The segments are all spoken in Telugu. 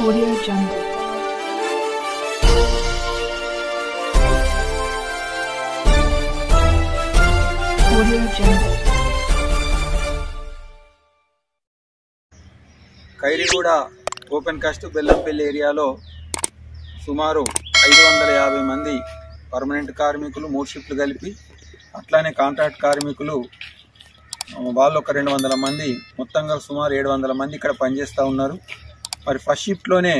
Audio Jungle. Audio Jungle. Khairiguda open cast Bellampalli ఏరియాలో సుమారు 550 మంది పర్మనెంట్ కార్మికులు 3 షిఫ్ట్లు కలిపి, అట్లానే కాంట్రాక్ట్ కార్మికులు వాళ్ళు ఒక 200 మంది, మొత్తంగా సుమారు 700 మంది ఇక్కడ పనిచేస్తూ ఉన్నారు. మరి ఫస్ట్ షిఫ్ట్లోనే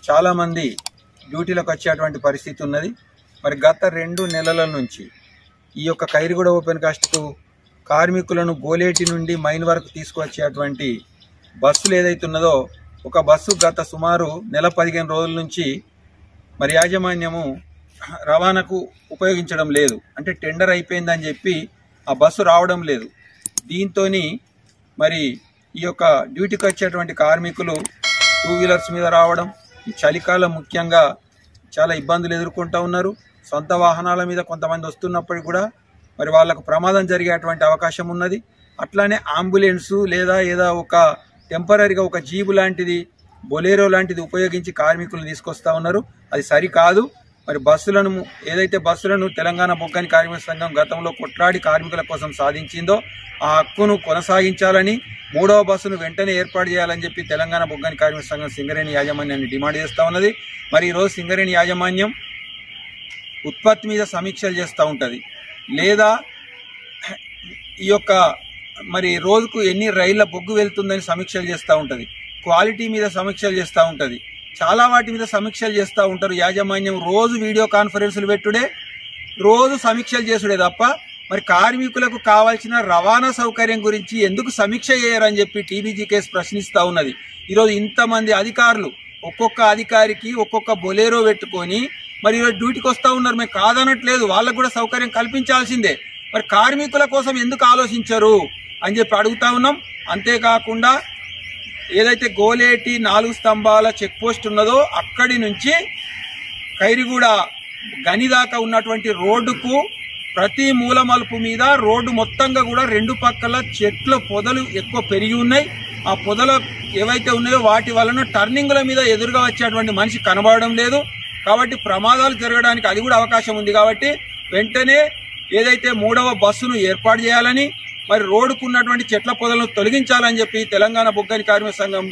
చాలామంది డ్యూటీలకు వచ్చేటువంటి పరిస్థితి ఉన్నది. మరి గత 2 నెలల నుంచి ఈ యొక్క ఖైరిగూడ ఓపెన్ కాస్ట్కు కార్మికులను గోలేటి నుండి మైన్ వరకు తీసుకువచ్చేటువంటి బస్సులు ఏదైతే ఉన్నదో, ఒక బస్సు గత సుమారు నెల 15 రోజుల నుంచి మరి యాజమాన్యము రవాణాకు ఉపయోగించడం లేదు. అంటే టెండర్ అయిపోయిందని చెప్పి ఆ బస్సు రావడం లేదు. దీంతో మరి ఈ యొక్క డ్యూటీకి వచ్చేటువంటి కార్మికులు 2 వీలర్స్ మీద రావడం, ఈ చలికాలం ముఖ్యంగా చాలా ఇబ్బందులు ఎదుర్కొంటూ ఉన్నారు. సొంత వాహనాల మీద కొంతమంది వస్తున్నప్పటికీ కూడా మరి వాళ్ళకు ప్రమాదం జరిగేటువంటి అవకాశం ఉన్నది. అట్లానే అంబులెన్సు లేదా ఏదో ఒక టెంపరీగా ఒక జీబు లాంటిది, బొలేరో లాంటిది ఉపయోగించి కార్మికులను తీసుకొస్తా ఉన్నారు. అది సరికాదు. మరి ఏదైతే బస్సులను తెలంగాణ బొగ్గని కార్మిక సంఘం గతంలో కొట్లాడి కార్మికుల కోసం సాధించిందో ఆ హక్కును కొనసాగించాలని, 3వ బస్సును వెంటనే ఏర్పాటు చేయాలని చెప్పి తెలంగాణ బొగ్గని కార్మిక సంఘం సింగరేణి యాజమాన్యాన్ని డిమాండ్ చేస్తూ ఉన్నది. మరి ఈరోజు సింగరేణి యాజమాన్యం ఉత్పత్తి మీద సమీక్షలు చేస్తూ ఉంటుంది, లేదా ఈ యొక్క మరి రోజుకు ఎన్ని రైళ్ల బొగ్గు వెళ్తుందని సమీక్షలు చేస్తూ ఉంటుంది, క్వాలిటీ మీద సమీక్షలు చేస్తూ ఉంటుంది, చాలా వాటి మీద సమీక్షలు చేస్తూ ఉంటారు. యాజమాన్యం రోజు వీడియో కాన్ఫరెన్సులు పెట్టుడే, రోజు సమీక్షలు చేసుడే తప్ప మరి కార్మికులకు కావాల్సిన రవాణా సౌకర్యం గురించి ఎందుకు సమీక్ష చేయరని చెప్పి టీబీజీ కేసు ప్రశ్నిస్తూ ఉన్నది. ఈరోజు ఇంతమంది అధికారులు ఒక్కొక్క అధికారికి ఒక్కొక్క బొలేరో పెట్టుకొని మరి ఈరోజు డ్యూటీకి వస్తూ ఉన్నారు. మేము కాదనట్లేదు, వాళ్ళకు కూడా సౌకర్యం కల్పించాల్సిందే. మరి కార్మికుల కోసం ఎందుకు ఆలోచించరు అని చెప్పి అడుగుతా ఉన్నాం. అంతేకాకుండా ఏదైతే గోలేటి 4 స్తంభాల చెక్ పోస్ట్ ఉన్నదో అక్కడి నుంచి ఖైరిగూడ గని దాకా ఉన్నటువంటి రోడ్డుకు ప్రతి మూల మలుపు మీద రోడ్డు మొత్తంగా కూడా 2 పక్కల చెట్ల పొదలు ఎక్కువ పెరిగి ఉన్నాయి. ఆ పొదలు ఏవైతే ఉన్నాయో వాటి వలన టర్నింగ్ల మీద ఎదురుగా వచ్చేటువంటి మనిషి కనబడడం లేదు. కాబట్టి ప్రమాదాలు జరగడానికి అది కూడా అవకాశం ఉంది. కాబట్టి వెంటనే ఏదైతే 3వ బస్సును ఏర్పాటు చేయాలని, మరి రోడ్డుకు ఉన్నటువంటి చెట్ల పొదలను తొలగించాలని చెప్పి తెలంగాణ బొగ్గని కార్మిక సంఘం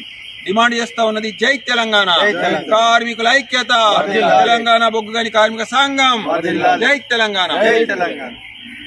డిమాండ్ చేస్తా ఉన్నది. జై తెలంగాణ, కార్మికుల ఐక్యత, తెలంగాణ బొగ్గని కార్మిక సంఘం, జై తెలంగాణ.